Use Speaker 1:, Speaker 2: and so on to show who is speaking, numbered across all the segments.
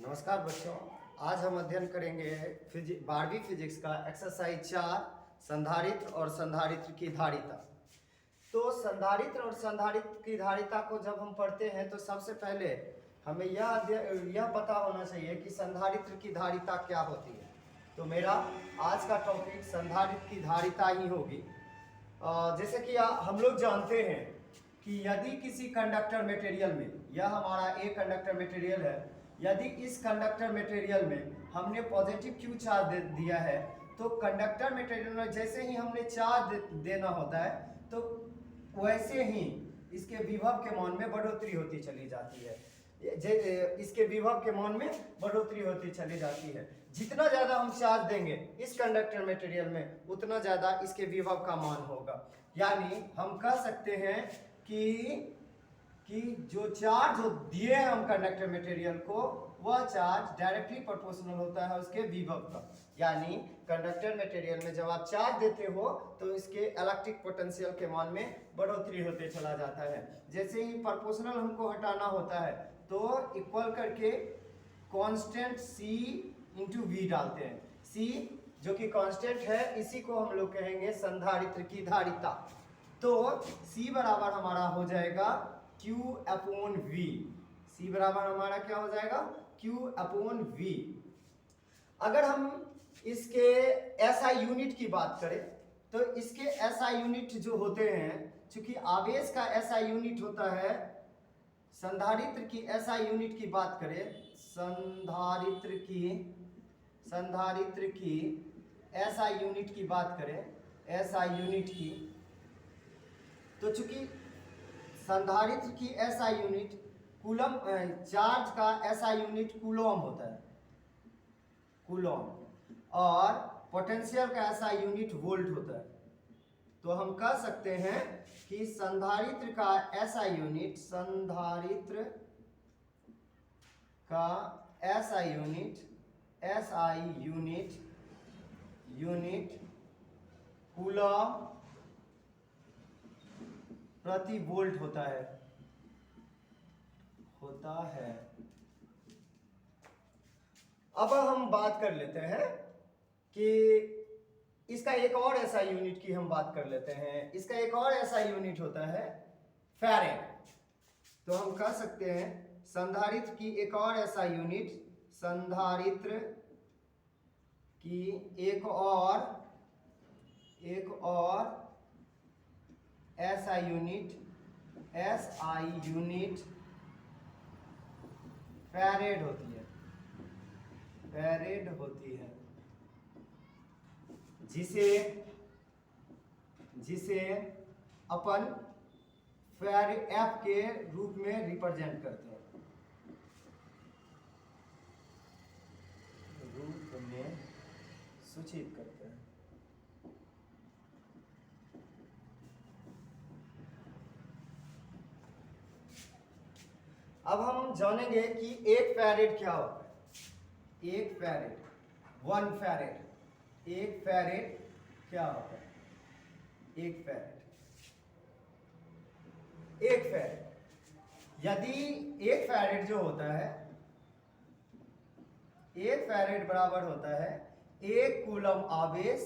Speaker 1: नमस्कार बच्चों, आज हम अध्ययन करेंगे 12वीं फिजिक्स का एक्सरसाइज 4 संधारित्र और संधारित्र की धारिता। तो संधारित्र और संधारित्र की धारिता को जब हम पढ़ते हैं तो सबसे पहले हमें यह पता होना चाहिए कि संधारित्र की धारिता क्या होती है। तो मेरा आज का टॉपिक संधारित्र की धारिता ही होगी। जैसे कि हम लोग जानते हैं कि यदि किसी कंडक्टर मटेरियल में, यह हमारा एक कंडक्टर मटेरियल है, यदि इस कंडक्टर मटेरियल में हमने पॉजिटिव क्यू चार्ज दिया है तो कंडक्टर मटेरियल में जैसे ही हमने चार्ज देना होता है तो वैसे ही इसके विभव के मान में बढ़ोतरी होती चली जाती है। इसके विभव के मान में बढ़ोतरी होती चली जाती है। जितना ज़्यादा हम चार्ज देंगे इस कंडक्टर मटेरियल में उतना ज़्यादा इसके विभव का मान होगा। यानी हम कह सकते हैं कि जो चार्ज दिए हैं हम कंडक्टर मटेरियल को, वह चार्ज डायरेक्टली प्रोपोर्शनल होता है उसके विभव का। यानी कंडक्टर मटेरियल में जब आप चार्ज देते हो तो इसके इलेक्ट्रिक पोटेंशियल के मान में बढ़ोतरी होते चला जाता है। जैसे ही प्रोपोर्शनल हमको हटाना होता है तो इक्वल करके कांस्टेंट C इंटू V डालते हैं। C जो कि कांस्टेंट है, इसी को हम लोग कहेंगे संधारित्र की धारिता। तो C बराबर हमारा हो जाएगा Q अपॉन V। C बराबर हमारा क्या हो जाएगा? Q upon V। अगर हम इसके SI यूनिट की बात करें तो इसके SI यूनिट जो होते हैं, चूंकि आवेश का SI यूनिट होता है, संधारित्र की SI यूनिट की बात करें, संधारित्र की SI यूनिट की बात करें, SI यूनिट की, तो चूंकि संधारित्र की SI यूनिट कूलम, चार्ज का SI यूनिट कूलम होता है, कूलम, और पोटेंशियल का SI यूनिट वोल्ट होता है। तो हम कह सकते हैं कि संधारित्र का SI यूनिट, संधारित्र का SI यूनिट कूलम प्रति वोल्ट होता है। अब हम बात कर लेते हैं कि इसका एक और ऐसा यूनिट की हम बात कर लेते हैं। इसका एक और ऐसा यूनिट होता है फैरेड। तो हम कह सकते हैं संधारित्र की एक और ऐसा यूनिट, संधारित्र की एक और SI यूनिट फैरेड होती है, जिसे अपन फैरेड F के रूप में रिप्रेजेंट करते हैं, रूप में सूचित करते हैं। अब हम जानेंगे कि एक फैरेड क्या होता है। एक फैरेड क्या होता है? एक फैरेड यदि एक फैरेड जो होता है, एक फैरेड बराबर होता है एक कूलम आवेश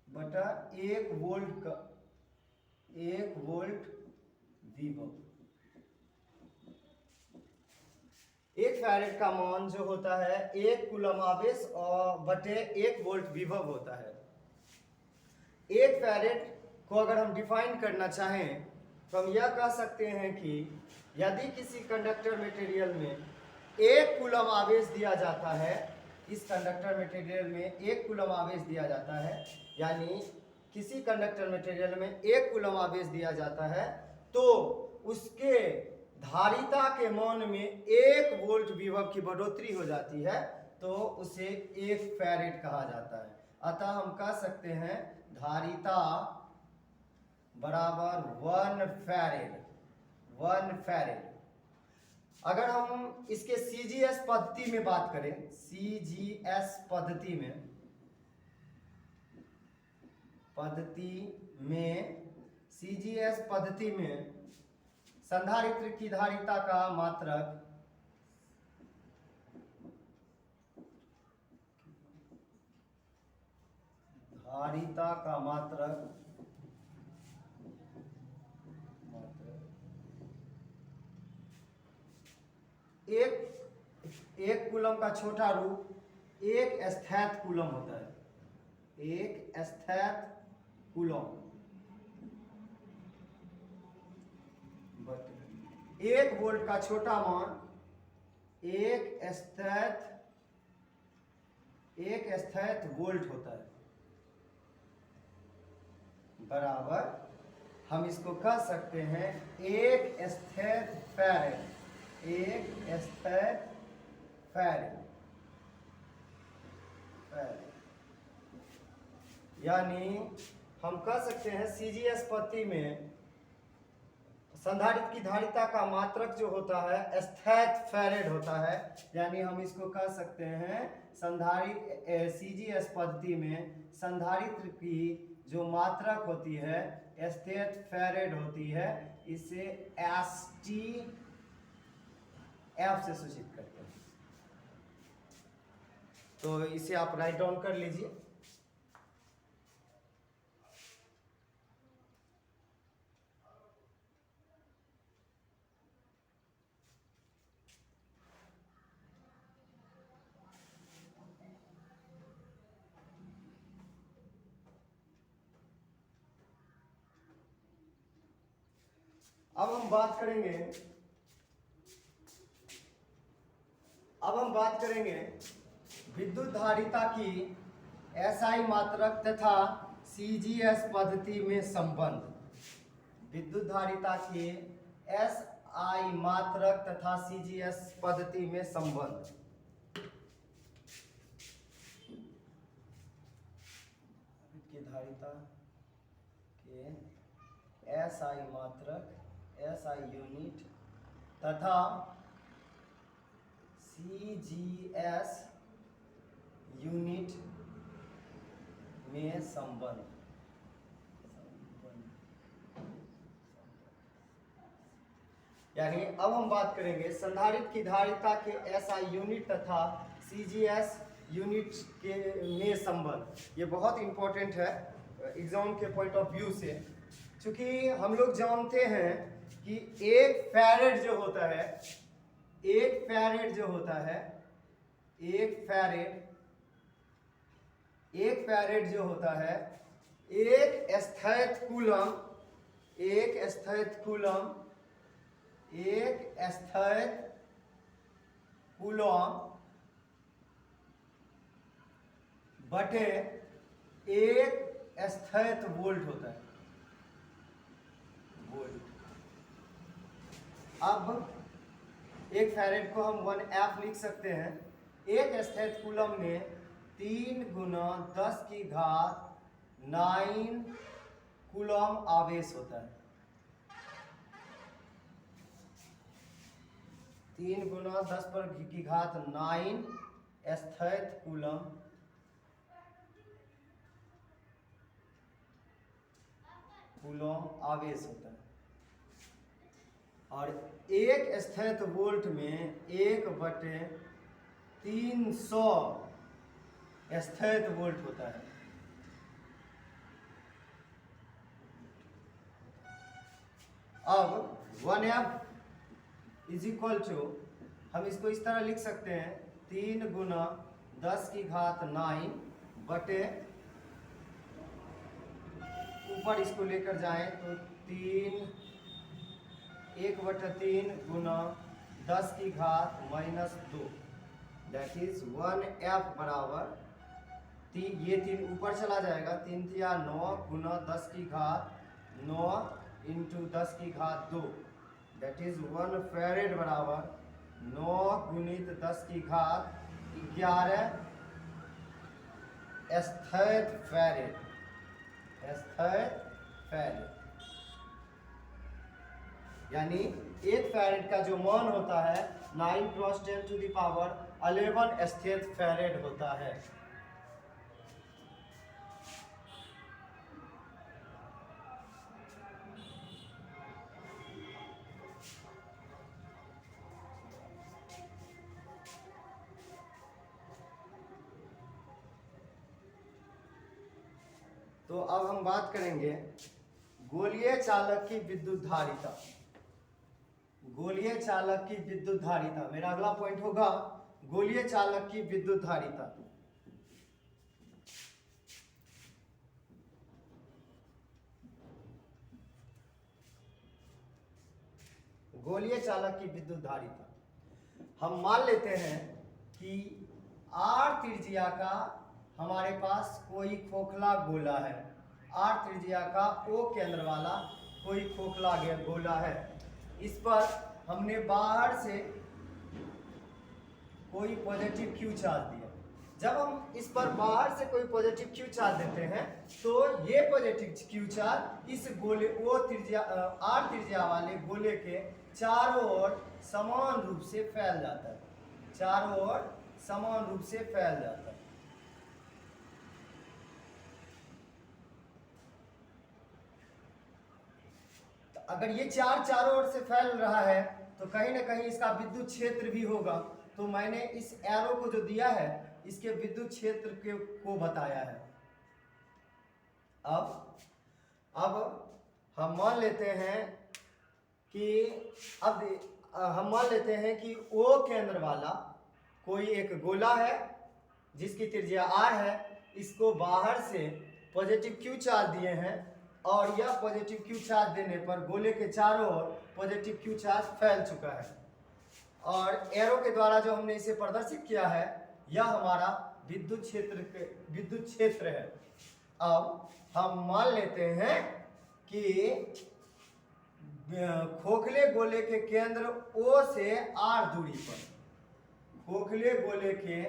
Speaker 1: बटा 1 वोल्ट विभव। एक फैरेड का मान जो होता है 1 कूलम आवेश और बटे 1 वोल्ट विभव होता है। एक फैरेड को अगर हम डिफाइन करना चाहें तो हम यह कह सकते हैं कि यदि किसी कंडक्टर मटेरियल में 1 कूलम आवेश दिया जाता है, इस कंडक्टर मटेरियल में 1 कूलम आवेश दिया जाता है, यानी किसी कंडक्टर मटेरियल में 1 कूलम आवेश दिया जाता है, तो उसके धारिता के मान में 1 वोल्ट विभव की बढ़ोतरी हो जाती है, तो उसे एक फैरेड कहा जाता है। अतः हम कह सकते हैं धारिता बराबर 1 फैरेड। अगर हम इसके CGS पद्धति में बात करें, CGS पद्धति में सीजीएस पद्धति में संधारित्र की धारिता का मात्रक एक कूलम का छोटा रूप एक स्थैत कूलम होता है। एक स्थैत कूलम एक वोल्ट का छोटा मान एक स्थैत वोल्ट होता है, बराबर हम इसको कह सकते हैं एक स्थैत फैरेड। एक स्थैत फैरेड यानी हम कह सकते हैं सीजीएस पद्धति में संधारित्र की धारिता का मात्रक जो होता है स्थैत फैरेड होता है। यानी हम इसको कह सकते हैं संधारित्र सीजीएस पद्धति में संधारित्र की जो मात्रक होती है स्थैत फैरेड होती है। इसे एसटी एफ से सूचित करते हैं। तो इसे आप राइट डाउन कर लीजिए। अब हम बात करेंगे विद्युत धारिता की एसआई मात्रक तथा सीजीएस पद्धति में संबंध। विद्युत धारिता की एसआई मात्रक तथा सीजीएस पद्धति में संबंध। की धारिता के एसआई मात्रक एसआई यूनिट तथा सीजीएस यूनिट में संबंध। यानी अब हम बात करेंगे संधारित्र की धारिता के एसआई यूनिट तथा सीजीएस यूनिट के में संबंध। ये बहुत इंपॉर्टेंट है एग्जाम के पॉइंट ऑफ व्यू से, क्योंकि हम लोग जानते हैं कि एक फैरेड जो होता है एक फैरेड जो होता है एक स्थैत कूलम बटे एक स्थैत वोल्ट होता है। अब एक फैरेड को हम 1F लिख सकते हैं। एक स्थैत कूलम में 3 गुना 10 की घात 9 कूलम आवेश होता है। 3 गुना 10 पर की घात 9 स्थैत कूलम आवेश होता है। और एक स्थैत वोल्ट में 1/300 स्थैत वोल्ट होता है। अब 1F इज इक्वल टू हम इसको इस तरह लिख सकते हैं 3 गुना 10 की घात 9 बटे ऊपर इसको लेकर जाएं तो 1/3 गुना 10 की घात -2 दैट इज 1F बराबर ये 3 ऊपर चला जाएगा। 3 या 9 गुना 10 की घात 9 इंटू 10 की घात 2 दैट इज 1 फैरेड बराबर 9 गुणित 10 की घात 11 स्थैत फैरेड। यानी एक फैरेड का जो मान होता है 9 × 10⁻11 स्थैत फैरेड होता है। तो अब हम बात करेंगे गोलीय चालक की विद्युत धारिता। गोलीय चालक की विद्युत धारिता, मेरा अगला पॉइंट होगा गोलीय चालक की विद्युत धारिता। गोलीय चालक की विद्युत धारिता, हम मान लेते हैं कि R त्रिज्या का हमारे पास कोई खोखला गोला है, R त्रिज्या का O केंद्र वाला कोई खोखला गोला है। इस पर हमने बाहर से कोई पॉजिटिव Q चार्ज दिया। जब हम इस पर बाहर से कोई पॉजिटिव Q चार्ज देते हैं तो ये पॉजिटिव Q चार्ज इस गोले O त्रिज्या R त्रिज्या वाले गोले के चारों ओर समान रूप से फैल जाता है, चारों ओर समान रूप से फैल जाता है। तो अगर ये चारों ओर से फैल रहा है तो कहीं ना कहीं इसका विद्युत क्षेत्र भी होगा। तो मैंने इस एरो को जो दिया है इसके विद्युत क्षेत्र को बताया है। अब हम मान लेते हैं कि O केंद्र वाला कोई एक गोला है जिसकी त्रिज्या R है। इसको बाहर से पॉजिटिव Q चार्ज दिए हैं और यह पॉजिटिव Q चार्ज देने पर गोले के चारों ओर पॉजिटिव Q चार्ज फैल चुका है और एरो के द्वारा जो हमने इसे प्रदर्शित किया है यह हमारा विद्युत क्षेत्र है। अब हम मान लेते हैं कि खोखले गोले के केंद्र O से R दूरी पर, खोखले गोले के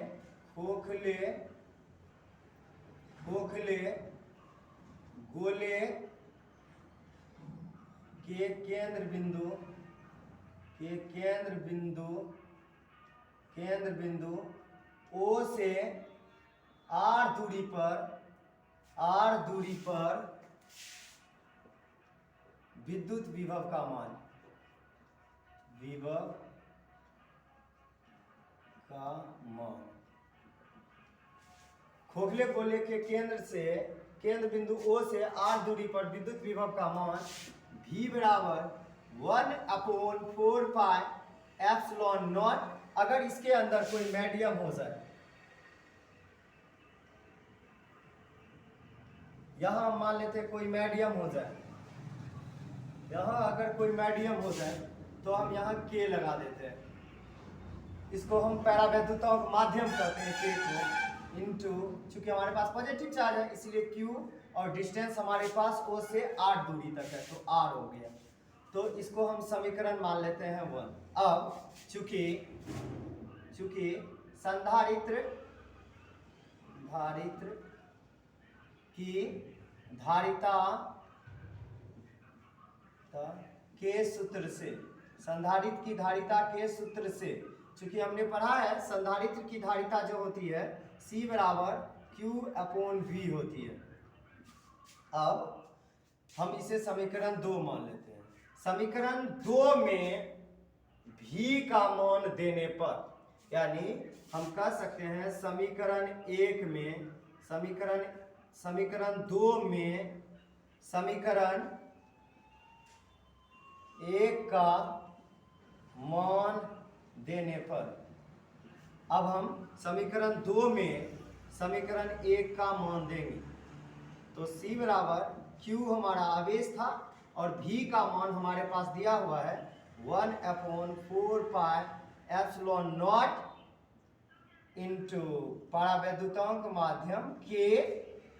Speaker 1: केंद्र बिंदु O से R दूरी पर विद्युत विभव का मान, खोखले गोले के केंद्र बिंदु O से R दूरी पर विद्युत विभव का मान V बराबर 1/4 पाई एप्सिलॉन नॉट। अगर इसके अंदर कोई मीडियम हो जाए, यहां हम मान लेते हैं कोई मीडियम हो जाए, यहां अगर कोई मीडियम हो जाए तो हम यहाँ K लगा देते हैं। इसको हम पैरावैद्युताओं का माध्यम कहते हैं K को, इंटू चूंकि हमारे पास पॉजिटिव चार्ज है इसलिए Q और डिस्टेंस हमारे पास O से R दूरी तक है तो R हो गया। तो इसको हम समीकरण मान लेते हैं 1। अब चूंकि संधारित्र की धारिता के सूत्र से, संधारित्र की धारिता के सूत्र से, चूंकि हमने पढ़ा है संधारित्र की धारिता जो होती है C बराबर Q/V होती है। अब हम इसे समीकरण 2 मान लेते हैं। समीकरण 2 में V का मान देने पर, यानी हम कह सकते हैं समीकरण 2 में समीकरण 1 का मान देने पर, अब हम समीकरण 2 में समीकरण 1 का मान देंगे तो C बराबर Q हमारा आवेश था और V का मान हमारे पास दिया हुआ है 1/4 पाई एप्सिलॉन नॉट इंटू परावैद्युतांक माध्यम K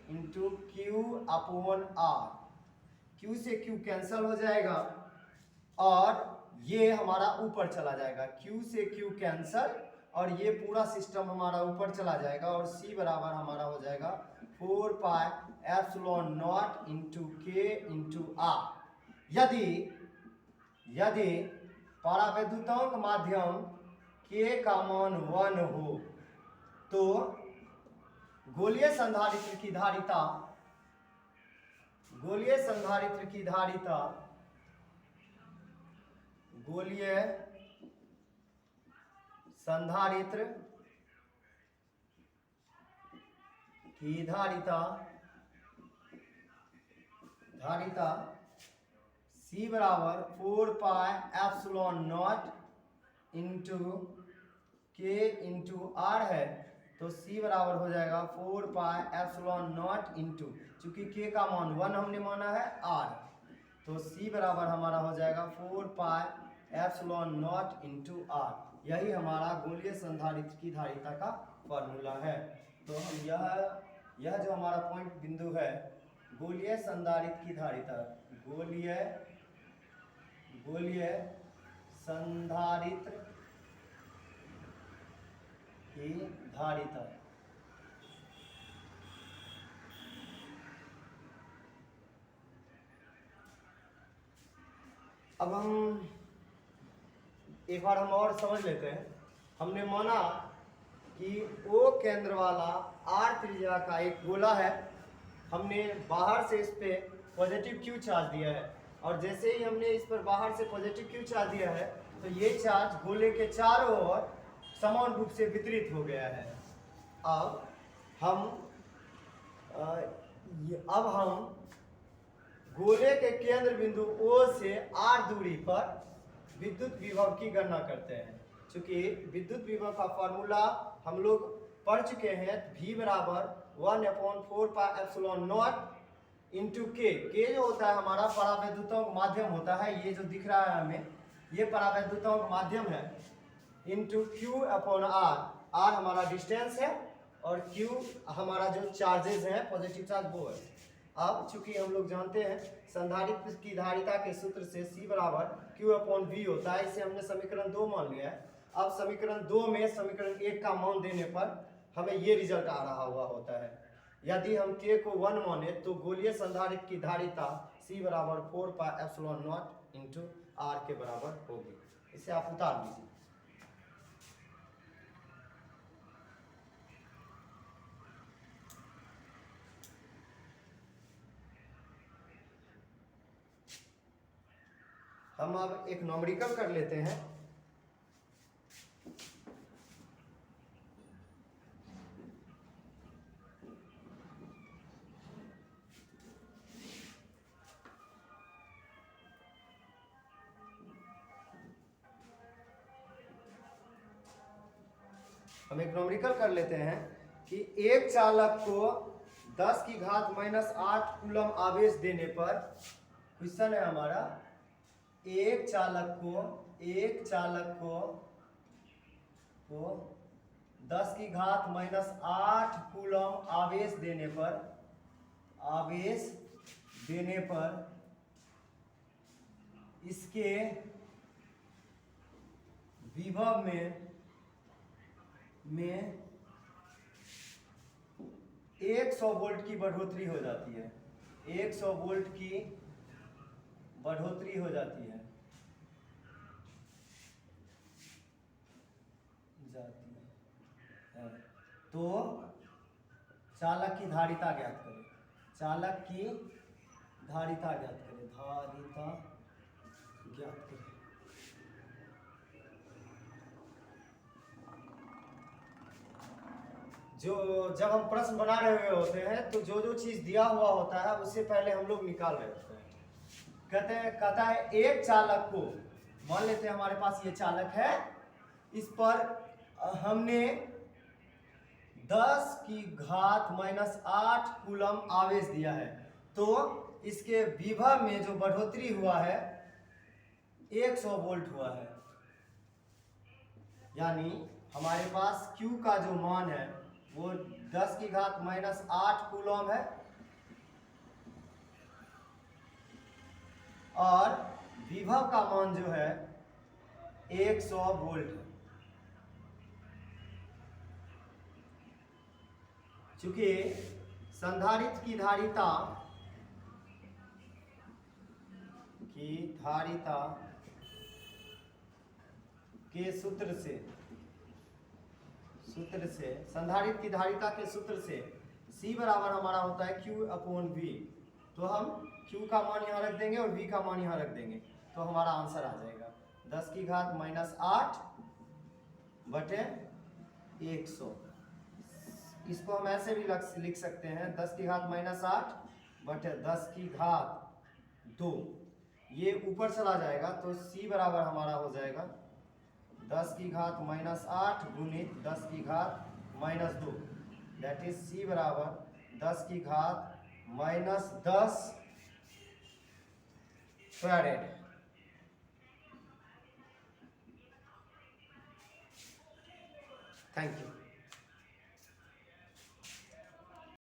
Speaker 1: इंटू Q/R। Q से Q कैंसल हो जाएगा और ये हमारा ऊपर चला जाएगा, Q से Q कैंसल और ये पूरा सिस्टम हमारा ऊपर चला जाएगा और C बराबर हमारा हो जाएगा 4 pi epsilon not into K into R। यदि परावैद्युतांक माध्यम K का मान 1 हो तो गोलीय संधारित्र की धारिता गोलीय संधारित्र की धारिता धारिता C बराबर 4 pi epsilon not into K into R है, तो C बराबर हो जाएगा 4 पाई एप्सिलॉन नॉट इंटू, चूंकि K का मान 1 हमने माना है R, तो C बराबर हमारा हो जाएगा 4 pi epsilon not into R। यही हमारा गोलीय संधारित्र की धारिता का फॉर्मूला है। तो हम यह जो हमारा पॉइंट बिंदु है गोलीय संधारित्र की धारिता, गोलीय संधारित्र की धारिता, अब हम एक बार हम और समझ लेते हैं। हमने माना कि O केंद्र वाला R त्रिज्या का एक गोला है, हमने बाहर से इस पे पॉजिटिव Q चार्ज दिया है, और जैसे ही हमने इस पर बाहर से पॉजिटिव Q चार्ज दिया है तो ये चार्ज गोले के चारों ओर समान रूप से वितरित हो गया है। अब हम गोले के केंद्र बिंदु O से R दूरी पर विद्युत विभव की गणना करते हैं। चूंकि विद्युत विभव का फॉर्मूला हम लोग पढ़ चुके हैं, V बराबर 1/4 pi epsilon not into K। K जो होता है हमारा परावैद्युतांक माध्यम होता है, ये जो दिख रहा है हमें ये परावैद्युतांक माध्यम है, इंटू Q/R। R हमारा डिस्टेंस है और Q हमारा जो चार्जेस है पॉजिटिव चार्ज वो है। अब चूंकि हम लोग जानते हैं संधारित्र की धारिता के सूत्र से C बराबर Q/V होता है, इसे हमने समीकरण 2 मान लिया है। अब समीकरण 2 में समीकरण 1 का मान देने पर हमें ये रिजल्ट आ रहा हुआ होता है। यदि हम K को 1 माने तो गोलीय संधारित्र की धारिता C बराबर 4 pi epsilon not into R के बराबर होगी। इसे आप उतार लीजिए। हम अब एक न्यूमेरिकल कर लेते हैं। हम एक न्यूमेरिकल कर लेते हैं कि एक चालक को 10 की घात -8 कूलम आवेश देने पर, क्वेश्चन है हमारा, एक चालक को 10 की घात -8 कूलम आवेश देने पर इसके विभव में 100 वोल्ट की बढ़ोतरी हो जाती है। 100 वोल्ट की बढ़ोतरी हो जाती है तो चालक की धारिता ज्ञात करें। चालक की धारिता ज्ञात करें। जब हम प्रश्न बना रहे होते हैं तो जो चीज दिया हुआ होता है उससे पहले हम लोग निकाल रहे होते हैं। कहता है एक चालक को, मान लेते हैं हमारे पास ये चालक है, इस पर हमने 10 की घात -8 कूलम आवेश दिया है, तो इसके विभव में जो बढ़ोतरी हुआ है 100 वोल्ट हुआ है। यानी हमारे पास Q का जो मान है वो 10 की घात -8 कूलम है और विभव का मान जो है 100 वोल्ट है। चूंकि संधारित्र की धारिता के सूत्र से संधारित्र की धारिता के सूत्र से C बराबर हमारा होता है Q/V। तो हम Q का मान यहाँ रख देंगे और V का मान यहाँ रख देंगे तो हमारा आंसर आ जाएगा 10 की घात -8 बटे 100। इसको हम ऐसे भी लिख सकते हैं 10 की घात -8 बटे 10 की घात 2, ये ऊपर चला जाएगा तो c बराबर हमारा हो जाएगा 10 की घात -8 गुणित 10 की घात -2, दैट इज c बराबर 10 की घात -10 फैरेड। Thank you.